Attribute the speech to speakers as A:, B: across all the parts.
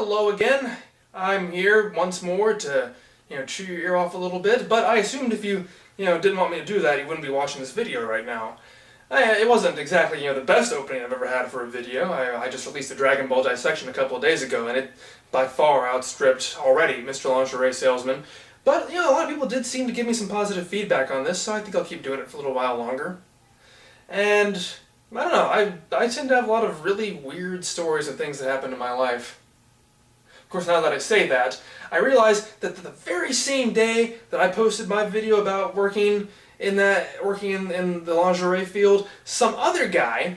A: Hello again. I'm here once more to, chew your ear off a little bit, but I assumed if you, didn't want me to do that, you wouldn't be watching this video right now. It wasn't exactly, the best opening I've ever had for a video. I just released a Dragon Ball dissection a couple of days ago, and it by far outstripped already Mr. Lingerie Salesman. But, a lot of people did seem to give me some positive feedback on this, so I think I'll keep doing it for a little while longer. And I don't know, I tend to have a lot of really weird stories of things that happened in my life. Of course, now that I say that, I realize that the very same day that I posted my video about working in the lingerie field, some other guy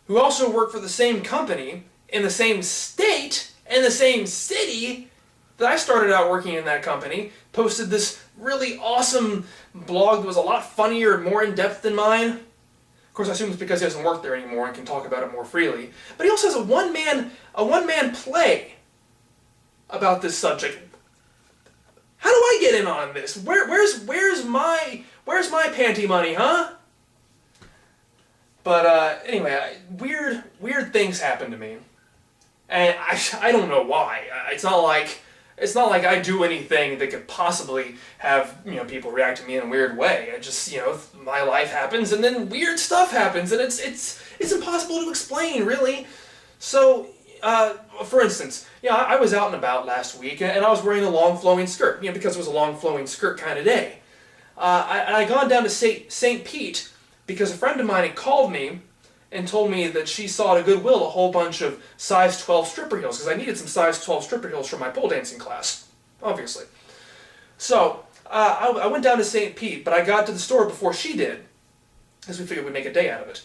A: who also worked for the same company in the same state and the same city that I started out working in that company posted this really awesome blog that was a lot funnier and more in-depth than mine. Of course, I assume it's because he doesn't work there anymore and can talk about it more freely. But he also has a one-man play about this subject. How do I get in on this? Where's my panty money, huh? But anyway, weird things happen to me, and I don't know why. It's not like I do anything that could possibly have people react to me in a weird way. I just my life happens, and then weird stuff happens, and it's impossible to explain, really. So for instance, I was out and about last week, and I was wearing a long flowing skirt, because it was a long flowing skirt kind of day. I'd gone down to St. Pete because a friend of mine had called me and told me that she saw at a Goodwill a whole bunch of size 12 stripper heels, because I needed some size 12 stripper heels for my pole dancing class, obviously. So I went down to St. Pete, but I got to the store before she did, because we figured we'd make a day out of it.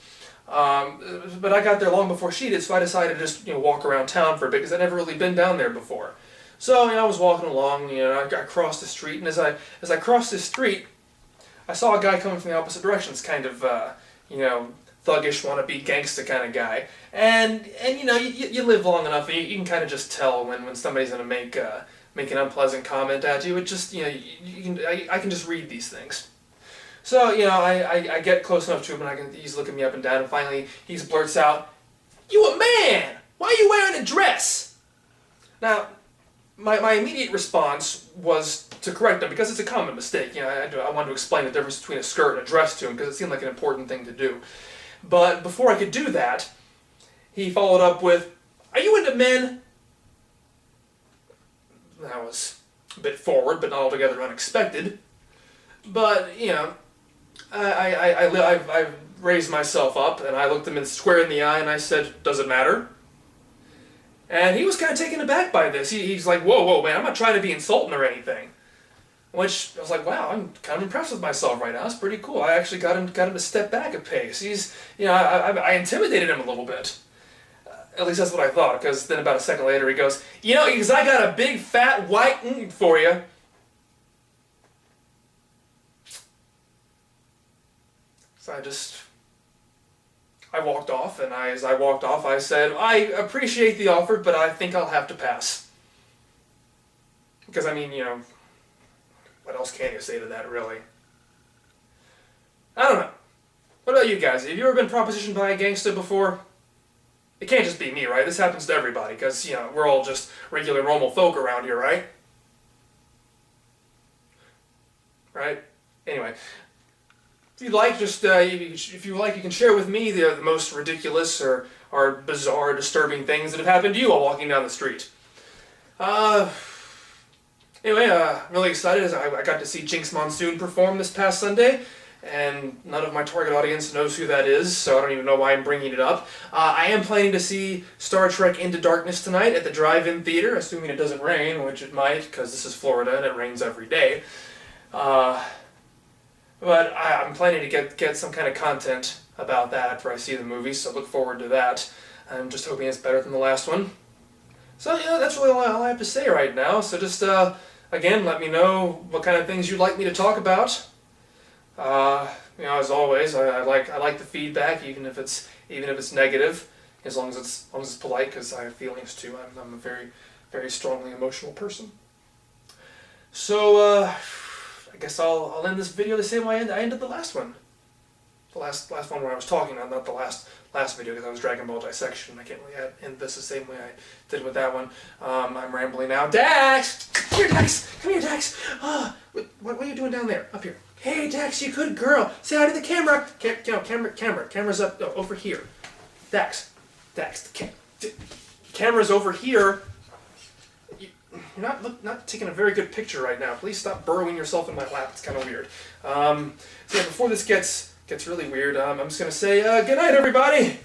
A: But I got there long before she did, so I decided to just walk around town for a bit, because I'd never really been down there before. So I was walking along, I crossed the street, and as I crossed this street, I saw a guy coming from the opposite direction. It's kind of thuggish, wannabe gangsta kind of guy, and you live long enough, and you can kind of just tell when somebody's gonna make an unpleasant comment at you. It just I can just read these things. So, I get close enough to him, and he's looking me up and down, and finally he blurts out, "You a man! Why are you wearing a dress?" Now, my immediate response was to correct him, because it's a common mistake. I wanted to explain the difference between a skirt and a dress to him, because it seemed like an important thing to do. But before I could do that, he followed up with, "Are you into men?" That was a bit forward, but not altogether unexpected. But, I raised myself up, and I looked him square in the eye, and I said, "Does it matter?" And he was kind of taken aback by this. He's like, whoa, man, I'm not trying to be insulting or anything. Which, I was like, wow, I'm kind of impressed with myself right now. It's pretty cool. I actually got him to step back a pace. I intimidated him a little bit. At least that's what I thought, because then about a second later he goes, because I got a big fat white for you. So I walked off, and as I walked off, I said, "I appreciate the offer, but I think I'll have to pass." Because, what else can you say to that, really? I don't know. What about you guys? Have you ever been propositioned by a gangster before? It can't just be me, right? This happens to everybody, because, we're all just regular normal folk around here, right? Right? Anyway. If you'd like, if you like, you can share with me the most ridiculous or bizarre, disturbing things that have happened to you while walking down the street. Anyway, really excited as I got to see Jinx Monsoon perform this past Sunday, and none of my target audience knows who that is, so I don't even know why I'm bringing it up. I am planning to see Star Trek Into Darkness tonight at the drive-in theater, assuming it doesn't rain, which it might, because this is Florida and it rains every day. But I'm planning to get some kind of content about that after I see the movie, so look forward to that. I'm just hoping it's better than the last one. So, that's really all I have to say right now. So just, again, let me know what kind of things you'd like me to talk about. As always, I like the feedback, even if it's negative, as long as it's polite, because I have feelings too. I'm a very, very strongly emotional person. So, I guess I'll end this video the same way I ended the last one. The last one where I was talking, not the last last video because I was Dragon Ball dissection. I can't really end this the same way I did with that one. I'm rambling now. Dax! Come here, Dax! Come here, Dax! What are you doing down there? Up here. Hey, Dax, you good girl. Say hi to the camera. Camera's up over here. Dax, the camera's over here. You're not taking a very good picture right now. Please stop burrowing yourself in my lap. It's kind of weird. So yeah, before this gets really weird, I'm just gonna say good night, everybody.